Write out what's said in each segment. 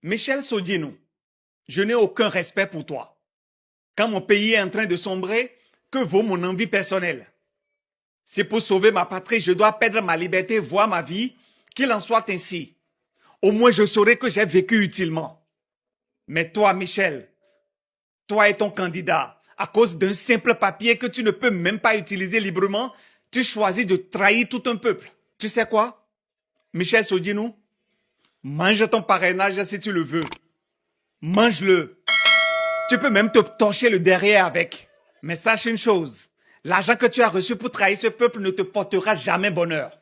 Michel Sodino, je n'ai aucun respect pour toi. Quand mon pays est en train de sombrer, que vaut mon envie personnelle? Si pour sauver ma patrie, je dois perdre ma liberté, voire ma vie, qu'il en soit ainsi. Au moins, je saurai que j'ai vécu utilement. Mais toi, Michel, toi et ton candidat, à cause d'un simple papier que tu ne peux même pas utiliser librement, tu choisis de trahir tout un peuple. Tu sais quoi? Michel Sodino, mange ton parrainage si tu le veux. Mange-le. Tu peux même te torcher le derrière avec. Mais sache une chose, l'argent que tu as reçu pour trahir ce peuple ne te portera jamais bonheur.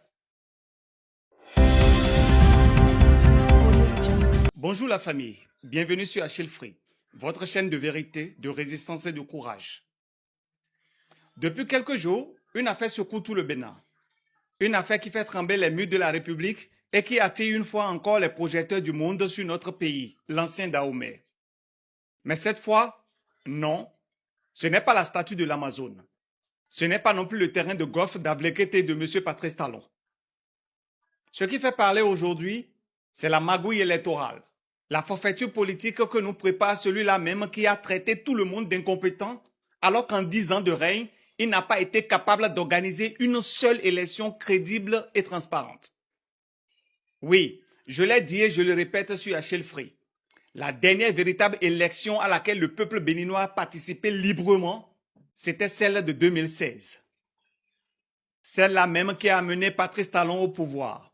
Bonjour la famille, bienvenue sur Achille Free, votre chaîne de vérité, de résistance et de courage. Depuis quelques jours, une affaire secoue tout le Bénin. Une affaire qui fait trembler les murs de la République et qui attire une fois encore les projecteurs du monde sur notre pays, l'ancien Dahomey. Mais cette fois, non, ce n'est pas la statue de l'Amazone. Ce n'est pas non plus le terrain de golf d'Avlekete de M. Patrice Talon. Ce qui fait parler aujourd'hui, c'est la magouille électorale, la forfaiture politique que nous prépare celui-là même qui a traité tout le monde d'incompétent, alors qu'en 10 ans de règne, il n'a pas été capable d'organiser une seule élection crédible et transparente. Oui, je l'ai dit et je le répète sur Achille Free. La dernière véritable élection à laquelle le peuple béninois a participé librement, c'était celle de 2016. Celle-là même qui a amené Patrice Talon au pouvoir.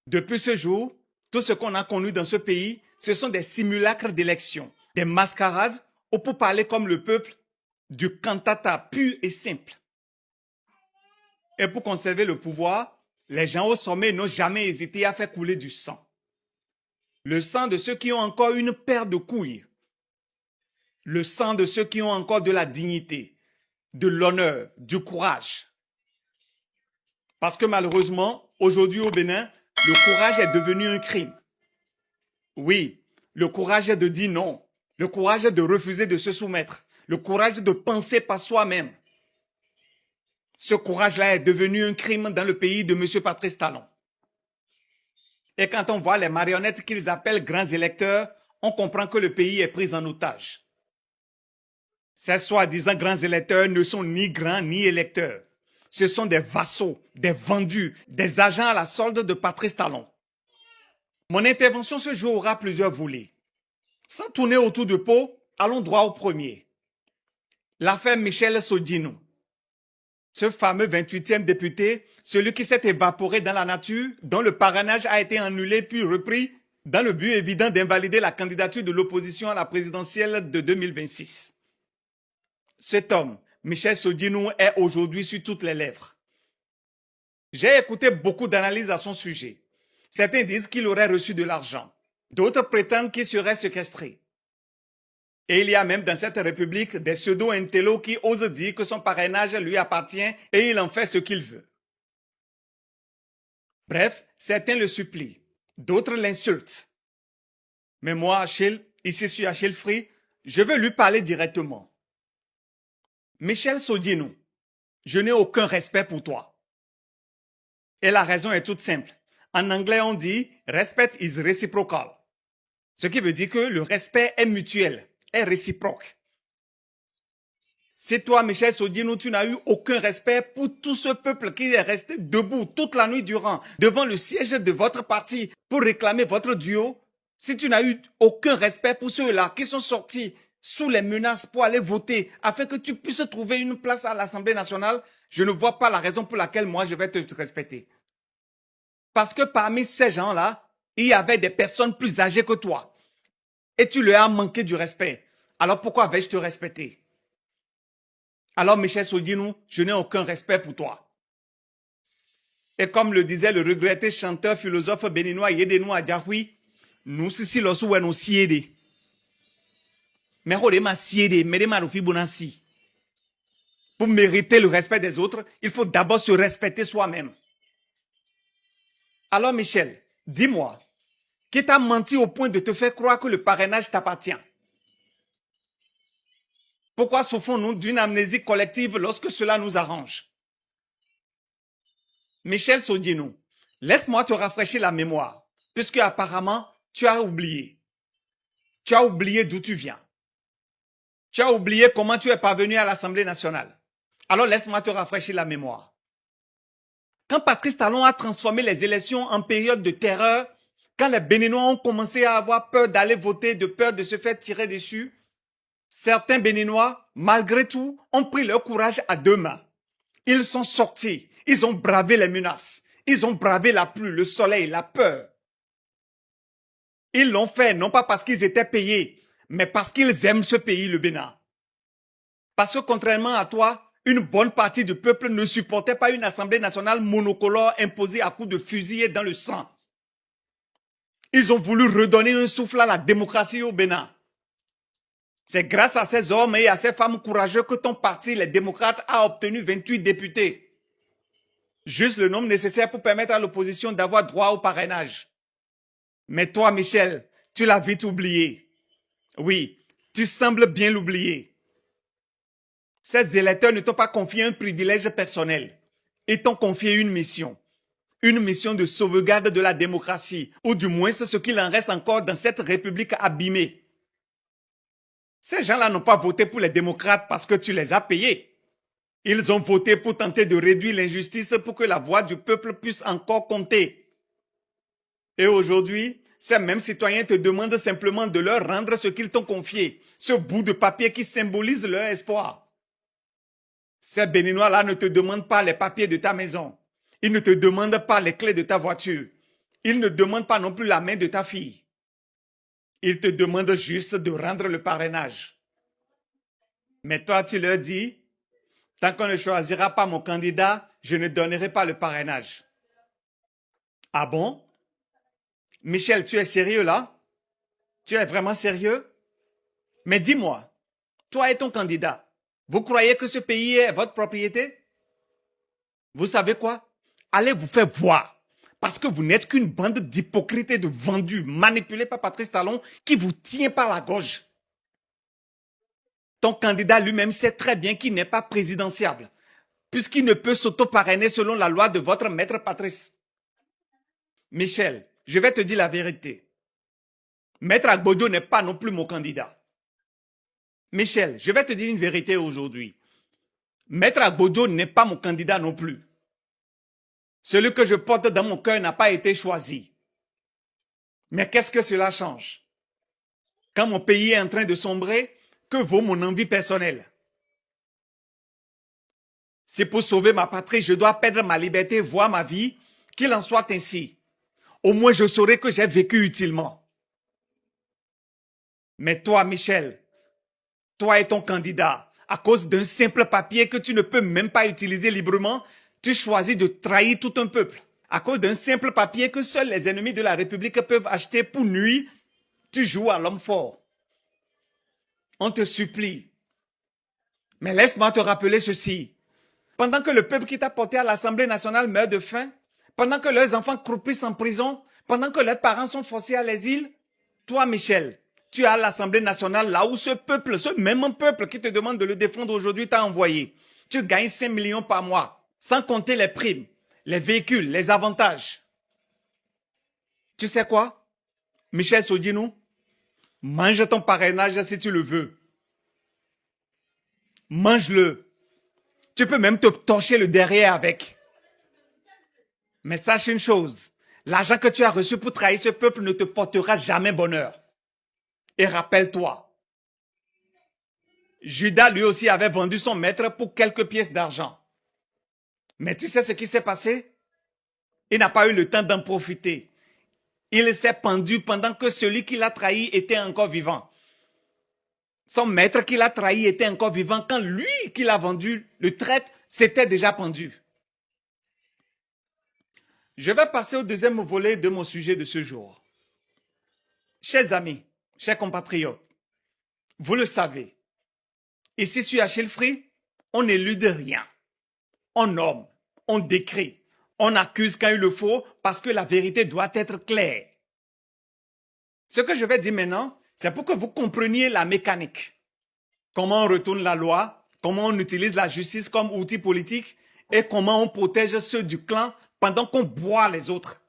Depuis ce jour, tout ce qu'on a connu dans ce pays, ce sont des simulacres d'élections, des mascarades, ou pour parler comme le peuple, du cantata pur et simple. Et pour conserver le pouvoir, les gens au sommet n'ont jamais hésité à faire couler du sang. Le sang de ceux qui ont encore une paire de couilles. Le sang de ceux qui ont encore de la dignité, de l'honneur, du courage. Parce que malheureusement, aujourd'hui au Bénin, le courage est devenu un crime. Oui, le courage est de dire non. Le courage est de refuser de se soumettre. Le courage de penser par soi-même. Ce courage-là est devenu un crime dans le pays de M. Patrice Talon. Et quand on voit les marionnettes qu'ils appellent grands électeurs, on comprend que le pays est pris en otage. Ces soi-disant grands électeurs ne sont ni grands ni électeurs. Ce sont des vassaux, des vendus, des agents à la solde de Patrice Talon. Mon intervention ce jour aura plusieurs volets. Sans tourner autour de pot, allons droit au premier. L'affaire Michel Sodino. Ce fameux 28e député, celui qui s'est évaporé dans la nature, dont le parrainage a été annulé puis repris dans le but évident d'invalider la candidature de l'opposition à la présidentielle de 2026. Cet homme, Michel Sodino, est aujourd'hui sur toutes les lèvres. J'ai écouté beaucoup d'analyses à son sujet. Certains disent qu'il aurait reçu de l'argent. D'autres prétendent qu'il serait séquestré. Et il y a même dans cette république des pseudo-intellos qui osent dire que son parrainage lui appartient et il en fait ce qu'il veut. Bref, certains le supplient, d'autres l'insultent. Mais moi, Achille, ici sur Achille Free, je veux lui parler directement. Michel Sodino, je n'ai aucun respect pour toi. Et la raison est toute simple. En anglais, on dit « respect is reciprocal ». Ce qui veut dire que le respect est mutuel, est réciproque. C'est toi, Michel Sodino, tu n'as eu aucun respect pour tout ce peuple qui est resté debout toute la nuit durant devant le siège de votre parti pour réclamer votre duo. Si tu n'as eu aucun respect pour ceux-là qui sont sortis sous les menaces pour aller voter afin que tu puisses trouver une place à l'Assemblée nationale, je ne vois pas la raison pour laquelle moi je vais te respecter. Parce que parmi ces gens-là, il y avait des personnes plus âgées que toi. Et tu leur as manqué du respect. Alors pourquoi vais-je te respecter? Alors Michel Sodino, je n'ai aucun respect pour toi. Et comme le disait le regretté chanteur philosophe béninois Yedeno Adjahoui, nous si lorsou nous siede. Mais ma siede, mais ma rufi bonansi. Pour mériter le respect des autres, il faut d'abord se respecter soi-même. Alors Michel, dis-moi, qui t'a menti au point de te faire croire que le parrainage t'appartient? Pourquoi souffrons-nous d'une amnésie collective lorsque cela nous arrange? Michel Sodino, laisse-moi te rafraîchir la mémoire, puisque apparemment, tu as oublié. Tu as oublié d'où tu viens. Tu as oublié comment tu es parvenu à l'Assemblée nationale. Alors laisse-moi te rafraîchir la mémoire. Quand Patrice Talon a transformé les élections en période de terreur, quand les Béninois ont commencé à avoir peur d'aller voter, de peur de se faire tirer dessus, certains Béninois, malgré tout, ont pris leur courage à deux mains. Ils sont sortis, ils ont bravé les menaces, ils ont bravé la pluie, le soleil, la peur. Ils l'ont fait non pas parce qu'ils étaient payés, mais parce qu'ils aiment ce pays, le Bénin. Parce que contrairement à toi, une bonne partie du peuple ne supportait pas une assemblée nationale monocolore imposée à coups de fusil et dans le sang. Ils ont voulu redonner un souffle à la démocratie au Bénin. C'est grâce à ces hommes et à ces femmes courageux que ton parti, les démocrates, a obtenu 28 députés. Juste le nombre nécessaire pour permettre à l'opposition d'avoir droit au parrainage. Mais toi, Michel, tu l'as vite oublié. Oui, tu sembles bien l'oublier. Ces électeurs ne t'ont pas confié un privilège personnel. Ils t'ont confié une mission. Une mission de sauvegarde de la démocratie, ou du moins ce qu'il en reste encore dans cette république abîmée. Ces gens-là n'ont pas voté pour les démocrates parce que tu les as payés. Ils ont voté pour tenter de réduire l'injustice pour que la voix du peuple puisse encore compter. Et aujourd'hui, ces mêmes citoyens te demandent simplement de leur rendre ce qu'ils t'ont confié, ce bout de papier qui symbolise leur espoir. Ces Béninois-là ne te demandent pas les papiers de ta maison. Ils ne te demandent pas les clés de ta voiture. Ils ne demandent pas non plus la main de ta fille. Ils te demandent juste de rendre le parrainage. Mais toi, tu leur dis, tant qu'on ne choisira pas mon candidat, je ne donnerai pas le parrainage. Ah bon? Michel, tu es sérieux là? Tu es vraiment sérieux? Mais dis-moi, toi et ton candidat, vous croyez que ce pays est votre propriété? Vous savez quoi? Allez vous faire voir. Parce que vous n'êtes qu'une bande d'hypocrites et de vendus manipulés par Patrice Talon qui vous tient par la gorge. Ton candidat lui-même sait très bien qu'il n'est pas présidentiable, puisqu'il ne peut s'auto-parrainer selon la loi de votre maître Patrice. Michel, je vais te dire la vérité. Maître Agbodo n'est pas non plus mon candidat. Michel, je vais te dire une vérité aujourd'hui. Maître Agbodo n'est pas mon candidat non plus. Celui que je porte dans mon cœur n'a pas été choisi. Mais qu'est-ce que cela change? Quand mon pays est en train de sombrer, que vaut mon envie personnelle? Si pour sauver ma patrie, je dois perdre ma liberté, voire ma vie, qu'il en soit ainsi. Au moins, je saurai que j'ai vécu utilement. Mais toi, Michel, toi et ton candidat, à cause d'un simple papier que tu ne peux même pas utiliser librement, tu choisis de trahir tout un peuple. À cause d'un simple papier que seuls les ennemis de la République peuvent acheter pour nuire, tu joues à l'homme fort. On te supplie. Mais laisse-moi te rappeler ceci. Pendant que le peuple qui t'a porté à l'Assemblée nationale meurt de faim, pendant que leurs enfants croupissent en prison, pendant que leurs parents sont forcés à l'exil, toi, Michel, tu es à l'Assemblée nationale là où ce peuple, ce même peuple qui te demande de le défendre aujourd'hui t'a envoyé. Tu gagnes 5 millions par mois. Sans compter les primes, les véhicules, les avantages. Tu sais quoi? Michel Sodinou, mange ton parrainage si tu le veux. Mange-le. Tu peux même te torcher le derrière avec. Mais sache une chose, l'argent que tu as reçu pour trahir ce peuple ne te portera jamais bonheur. Et rappelle-toi, Judas lui aussi avait vendu son maître pour quelques pièces d'argent. Mais tu sais ce qui s'est passé? Il n'a pas eu le temps d'en profiter. Il s'est pendu pendant que celui qui l'a trahi était encore vivant. Son maître qui l'a trahi était encore vivant quand lui qui l'a vendu, le traître, s'était déjà pendu. Je vais passer au deuxième volet de mon sujet de ce jour. Chers amis, chers compatriotes, vous le savez, ici sur Achille Free, on n'élude rien. On nomme, on décrit, on accuse quand il le faut parce que la vérité doit être claire. Ce que je vais dire maintenant, c'est pour que vous compreniez la mécanique. Comment on retourne la loi, comment on utilise la justice comme outil politique et comment on protège ceux du clan pendant qu'on broie les autres.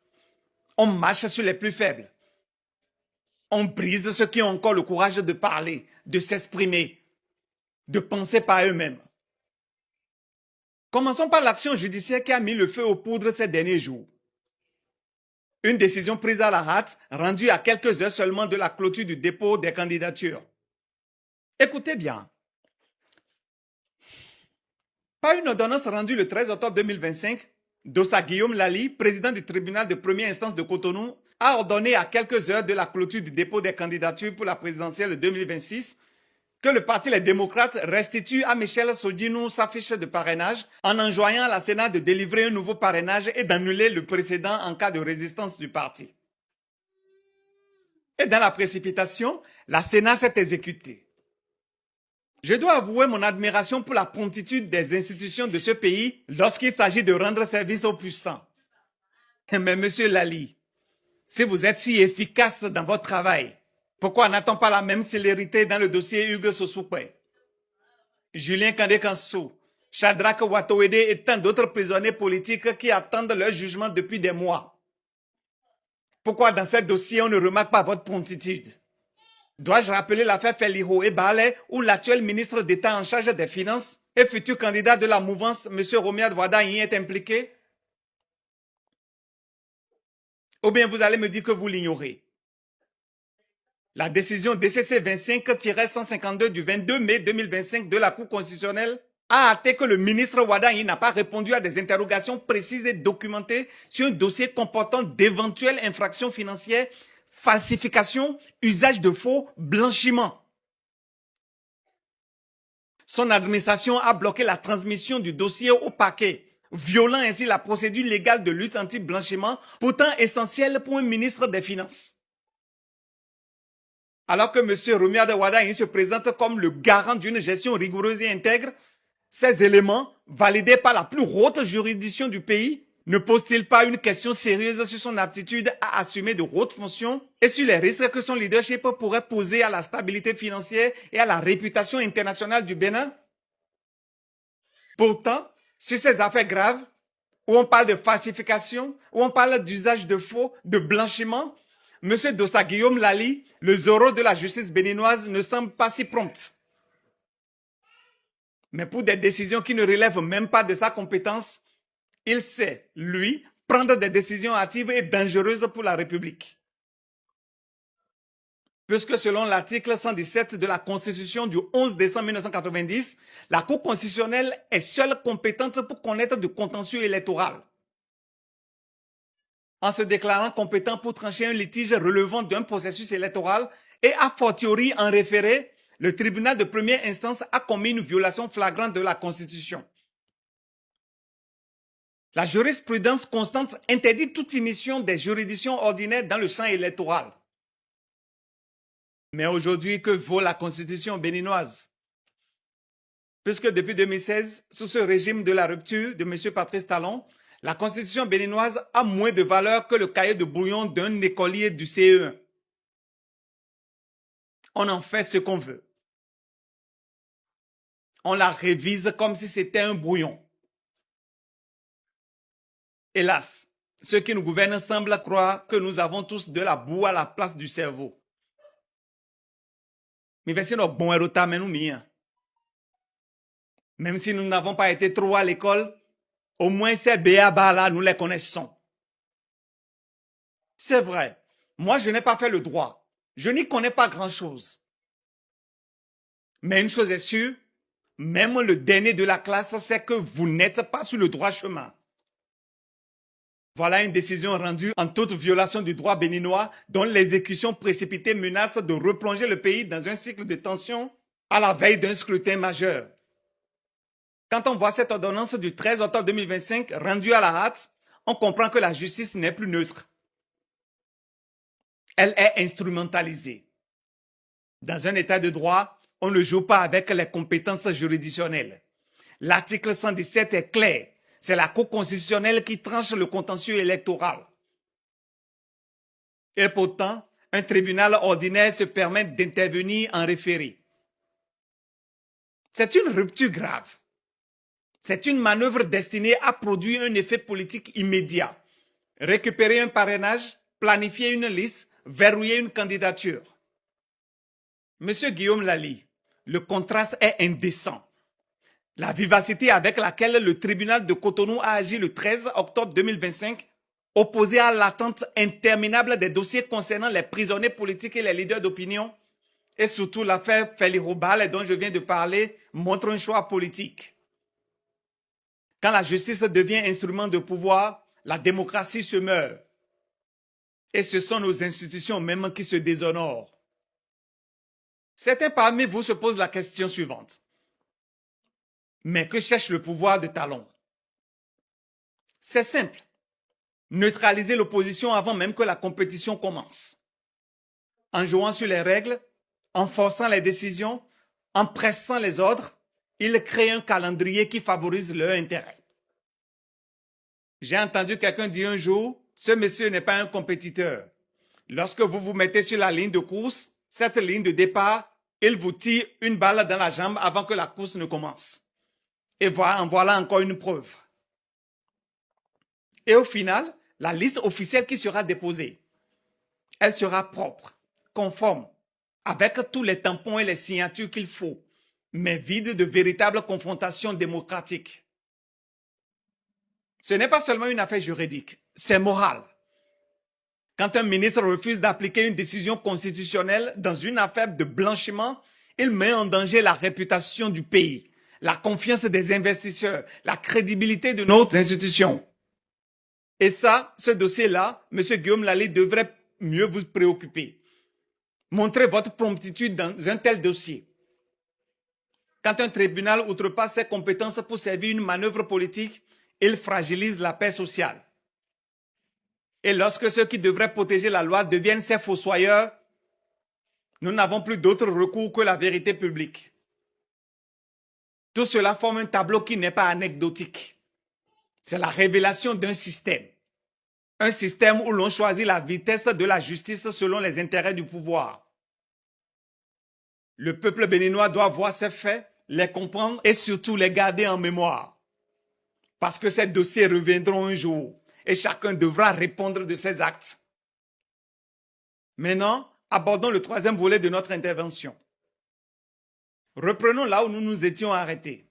On marche sur les plus faibles. On brise ceux qui ont encore le courage de parler, de s'exprimer, de penser par eux-mêmes. Commençons par l'action judiciaire qui a mis le feu aux poudres ces derniers jours. Une décision prise à la hâte, rendue à quelques heures seulement de la clôture du dépôt des candidatures. Écoutez bien. Par une ordonnance rendue le 13 octobre 2025, Dossa Guillaume Lali, président du tribunal de première instance de Cotonou, a ordonné à quelques heures de la clôture du dépôt des candidatures pour la présidentielle de 2026 que le Parti Les Démocrates restitue à Michel Sodinou sa fiche de parrainage en enjoignant à la Sénat de délivrer un nouveau parrainage et d'annuler le précédent en cas de résistance du parti. Et dans la précipitation, la Sénat s'est exécutée. Je dois avouer mon admiration pour la promptitude des institutions de ce pays lorsqu'il s'agit de rendre service aux puissants. Mais monsieur Lali, si vous êtes si efficace dans votre travail, pourquoi n'a-t-on pas la même célérité dans le dossier Hugues Sossoukwe, Julien Kandé-Kansou, Shadrack Watowede et tant d'autres prisonniers politiques qui attendent leur jugement depuis des mois? Pourquoi dans ce dossier on ne remarque pas votre promptitude? Dois-je rappeler l'affaire Feliho et Balé où l'actuel ministre d'État en charge des Finances et futur candidat de la mouvance, M. Romiad Wada, y est impliqué? Ou bien vous allez me dire que vous l'ignorez? La décision DCC 25-152 du 22 mai 2025 de la Cour constitutionnelle a acté que le ministre Wada n'a pas répondu à des interrogations précises et documentées sur un dossier comportant d'éventuelles infractions financières, falsification, usage de faux, blanchiment. Son administration a bloqué la transmission du dossier au parquet, violant ainsi la procédure légale de lutte anti-blanchiment, pourtant essentielle pour un ministre des Finances. Alors que M. Romiad Wada se présente comme le garant d'une gestion rigoureuse et intègre, ces éléments, validés par la plus haute juridiction du pays, ne posent-ils pas une question sérieuse sur son aptitude à assumer de hautes fonctions et sur les risques que son leadership pourrait poser à la stabilité financière et à la réputation internationale du Bénin? Pourtant, sur ces affaires graves, où on parle de falsification, où on parle d'usage de faux, de blanchiment, M. Dossa Guillaume Lali, le Zorro de la justice béninoise, ne semble pas si prompt. Mais pour des décisions qui ne relèvent même pas de sa compétence, il sait, lui, prendre des décisions hâtives et dangereuses pour la République. Puisque selon l'article 117 de la Constitution du 11 décembre 1990, la Cour constitutionnelle est seule compétente pour connaître du contentieux électoral. En se déclarant compétent pour trancher un litige relevant d'un processus électoral et a fortiori en référé, le tribunal de première instance a commis une violation flagrante de la Constitution. La jurisprudence constante interdit toute émission des juridictions ordinaires dans le champ électoral. Mais aujourd'hui, que vaut la Constitution béninoise? Puisque depuis 2016, sous ce régime de la rupture de M. Patrice Talon, la Constitution béninoise a moins de valeur que le cahier de brouillon d'un écolier du CE1. On en fait ce qu'on veut. On la révise comme si c'était un brouillon. Hélas, ceux qui nous gouvernent semblent croire que nous avons tous de la boue à la place du cerveau. Même si nous n'avons pas été trop à l'école, au moins ces béabas-là, nous les connaissons. C'est vrai, moi je n'ai pas fait le droit. Je n'y connais pas grand-chose. Mais une chose est sûre, même le dernier de la classe sait que vous n'êtes pas sur le droit chemin. Voilà une décision rendue en toute violation du droit béninois dont l'exécution précipitée menace de replonger le pays dans un cycle de tension à la veille d'un scrutin majeur. Quand on voit cette ordonnance du 13 octobre 2025 rendue à la hâte, on comprend que la justice n'est plus neutre. Elle est instrumentalisée. Dans un état de droit, on ne joue pas avec les compétences juridictionnelles. L'article 117 est clair. C'est la Cour constitutionnelle qui tranche le contentieux électoral. Et pourtant, un tribunal ordinaire se permet d'intervenir en référé. C'est une rupture grave. C'est une manœuvre destinée à produire un effet politique immédiat. Récupérer un parrainage, planifier une liste, verrouiller une candidature. Monsieur Guillaume Lally, le contraste est indécent. La vivacité avec laquelle le tribunal de Cotonou a agi le 13 octobre 2025, opposé à l'attente interminable des dossiers concernant les prisonniers politiques et les leaders d'opinion, et surtout l'affaire Félix-Robal dont je viens de parler, montre un choix politique. Quand la justice devient instrument de pouvoir, la démocratie se meurt. Et ce sont nos institutions même qui se déshonorent. Certains parmi vous se posent la question suivante. Mais que cherche le pouvoir de Talon? C'est simple. Neutraliser l'opposition avant même que la compétition commence. En jouant sur les règles, en forçant les décisions, en pressant les ordres, ils créent un calendrier qui favorise leur intérêt. J'ai entendu quelqu'un dire un jour, ce monsieur n'est pas un compétiteur. Lorsque vous vous mettez sur la ligne de course, cette ligne de départ, il vous tire une balle dans la jambe avant que la course ne commence. Et voilà encore une preuve. Et au final, la liste officielle qui sera déposée, elle sera propre, conforme, avec tous les tampons et les signatures qu'il faut, mais vide de véritables confrontations démocratiques. Ce n'est pas seulement une affaire juridique, c'est moral. Quand un ministre refuse d'appliquer une décision constitutionnelle dans une affaire de blanchiment, il met en danger la réputation du pays, la confiance des investisseurs, la crédibilité de nos institutions. Et ça, ce dossier-là, M. Guillaume Lally devrait mieux vous préoccuper. Montrez votre promptitude dans un tel dossier. Quand un tribunal outrepasse ses compétences pour servir une manœuvre politique, il fragilise la paix sociale. Et lorsque ceux qui devraient protéger la loi deviennent ses fossoyeurs, nous n'avons plus d'autre recours que la vérité publique. Tout cela forme un tableau qui n'est pas anecdotique. C'est la révélation d'un système. Un système où l'on choisit la vitesse de la justice selon les intérêts du pouvoir. Le peuple béninois doit voir ces faits, les comprendre et surtout les garder en mémoire. Parce que ces dossiers reviendront un jour et chacun devra répondre de ses actes. Maintenant, abordons le troisième volet de notre intervention. Reprenons là où nous nous étions arrêtés.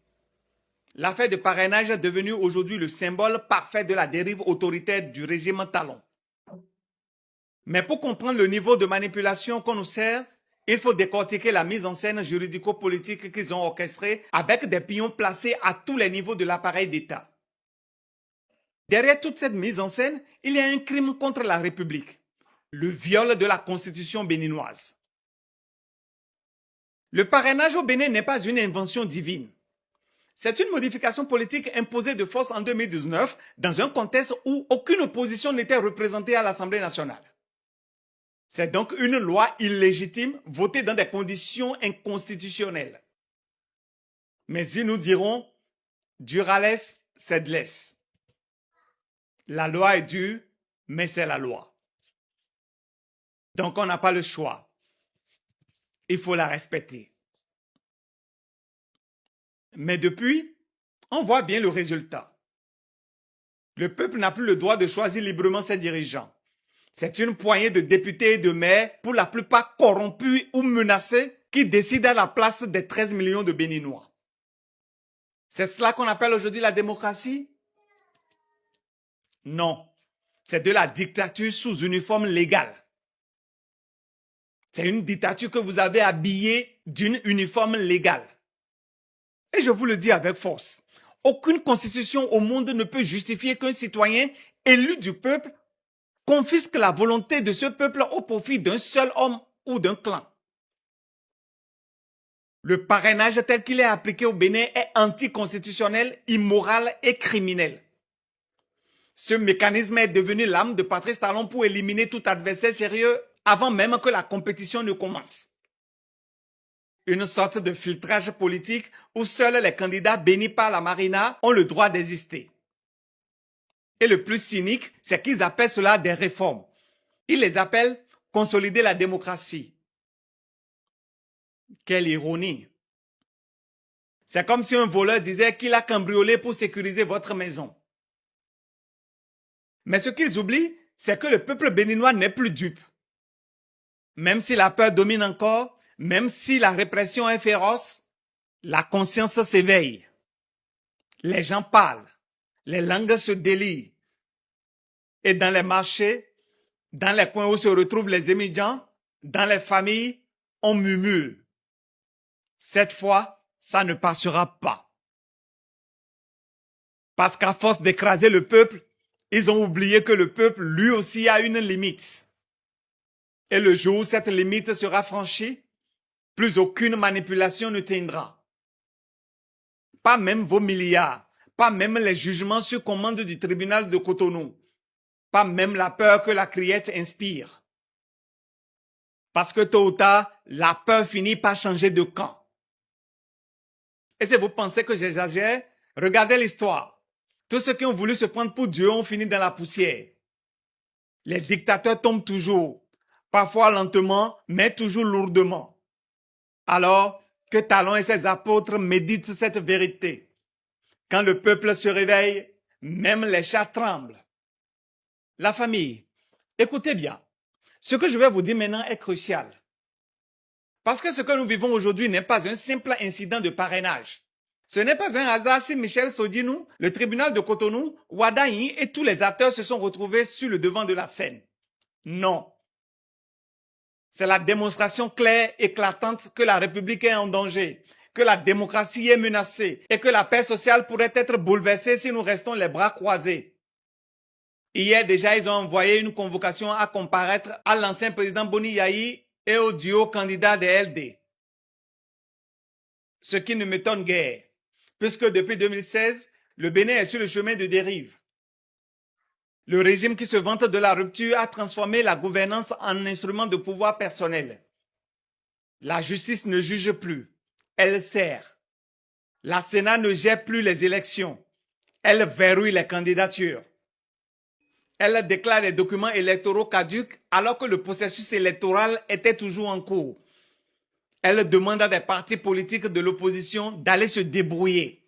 L'affaire de parrainage est devenue aujourd'hui le symbole parfait de la dérive autoritaire du régime Talon. Mais pour comprendre le niveau de manipulation qu'on nous sert, il faut décortiquer la mise en scène juridico-politique qu'ils ont orchestrée avec des pions placés à tous les niveaux de l'appareil d'État. Derrière toute cette mise en scène, il y a un crime contre la République, le viol de la Constitution béninoise. Le parrainage au Bénin n'est pas une invention divine. C'est une modification politique imposée de force en 2019 dans un contexte où aucune opposition n'était représentée à l'Assemblée nationale. C'est donc une loi illégitime votée dans des conditions inconstitutionnelles. Mais si nous dirons durales sed les. La loi est dure, mais c'est la loi. Donc on n'a pas le choix. Il faut la respecter. Mais depuis, on voit bien le résultat. Le peuple n'a plus le droit de choisir librement ses dirigeants. C'est une poignée de députés et de maires, pour la plupart corrompus ou menacés, qui décident à la place des 13 millions de Béninois. C'est cela qu'on appelle aujourd'hui la démocratie? Non, c'est de la dictature sous uniforme légal. C'est une dictature que vous avez habillée d'une uniforme légale. Et je vous le dis avec force, aucune constitution au monde ne peut justifier qu'un citoyen élu du peuple confisque la volonté de ce peuple au profit d'un seul homme ou d'un clan. Le parrainage tel qu'il est appliqué au Bénin est anticonstitutionnel, immoral et criminel. Ce mécanisme est devenu l'âme de Patrice Talon pour éliminer tout adversaire sérieux avant même que la compétition ne commence. Une sorte de filtrage politique où seuls les candidats bénis par la Marina ont le droit d'exister. Et le plus cynique, c'est qu'ils appellent cela des réformes. Ils les appellent consolider la démocratie. Quelle ironie! C'est comme si un voleur disait qu'il a cambriolé pour sécuriser votre maison. Mais ce qu'ils oublient, c'est que le peuple béninois n'est plus dupe. même si la peur domine encore, même si la répression est féroce, la conscience s'éveille. Les gens parlent, les langues se délient. Et dans les marchés, dans les coins où se retrouvent les émigrants, dans les familles, on murmure. Cette fois, ça ne passera pas. Parce qu'à force d'écraser le peuple, ils ont oublié que le peuple, lui aussi, a une limite. Et le jour où cette limite sera franchie, plus aucune manipulation ne tiendra. Pas même vos milliards, pas même les jugements sur commande du tribunal de Cotonou, pas même la peur que la criette inspire. Parce que tôt ou tard, la peur finit par changer de camp. Et si vous pensez que j'exagère, regardez l'histoire. Tous ceux qui ont voulu se prendre pour Dieu ont fini dans la poussière. Les dictateurs tombent toujours, parfois lentement, mais toujours lourdement. Alors que Talon et ses apôtres méditent cette vérité. Quand le peuple se réveille, même les chats tremblent. La famille, écoutez bien. Ce que je vais vous dire maintenant est crucial. Parce que ce que nous vivons aujourd'hui n'est pas un simple incident de parrainage. Ce n'est pas un hasard si Michel Sodinou, le tribunal de Cotonou, Wadaï et tous les acteurs se sont retrouvés sur le devant de la scène. Non. C'est la démonstration claire, éclatante que la République est en danger, que la démocratie est menacée et que la paix sociale pourrait être bouleversée si nous restons les bras croisés. Hier déjà, ils ont envoyé une convocation à comparaître à l'ancien président Boni Yayi et au duo candidat des LD. Ce qui ne m'étonne guère, puisque depuis 2016, le Bénin est sur le chemin de dérive. Le régime qui se vante de la rupture a transformé la gouvernance en instrument de pouvoir personnel. La justice ne juge plus, elle sert. La Sénat ne gère plus les élections, elle verrouille les candidatures. Elle déclare les documents électoraux caducs alors que le processus électoral était toujours en cours. Elle demande à des partis politiques de l'opposition d'aller se débrouiller.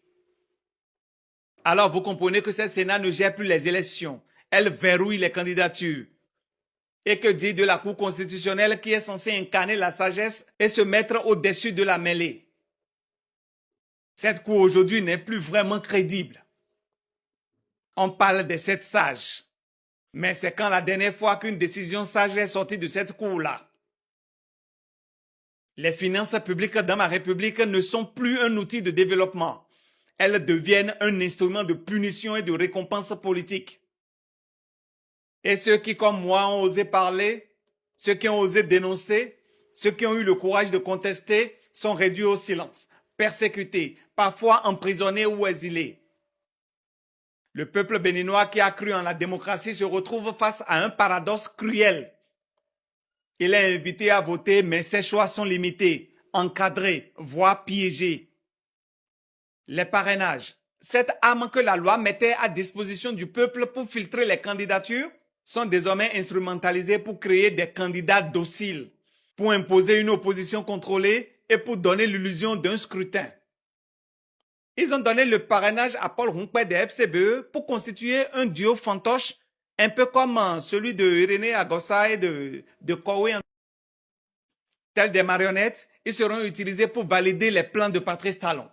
Alors vous comprenez que ce Sénat ne gère plus les élections. Elle verrouille les candidatures. Et que dire de la Cour constitutionnelle qui est censée incarner la sagesse et se mettre au-dessus de la mêlée? Cette Cour aujourd'hui n'est plus vraiment crédible. On parle des 7 sages. Mais c'est quand la dernière fois qu'une décision sage est sortie de cette cour-là? Les finances publiques dans ma République ne sont plus un outil de développement. Elles deviennent un instrument de punition et de récompense politique. Et ceux qui, comme moi, ont osé parler, ceux qui ont osé dénoncer, ceux qui ont eu le courage de contester, sont réduits au silence, persécutés, parfois emprisonnés ou exilés. Le peuple béninois qui a cru en la démocratie se retrouve face à un paradoxe cruel. Il est invité à voter, mais ses choix sont limités, encadrés, voire piégés. Les parrainages, cette arme que la loi mettait à disposition du peuple pour filtrer les candidatures, sont désormais instrumentalisés pour créer des candidats dociles, pour imposer une opposition contrôlée et pour donner l'illusion d'un scrutin. Ils ont donné le parrainage à Paul Rumpé des FCBE pour constituer un duo fantoche, un peu comme celui de Irénée Agossa et de Koué. Tels des marionnettes, ils seront utilisés pour valider les plans de Patrice Talon.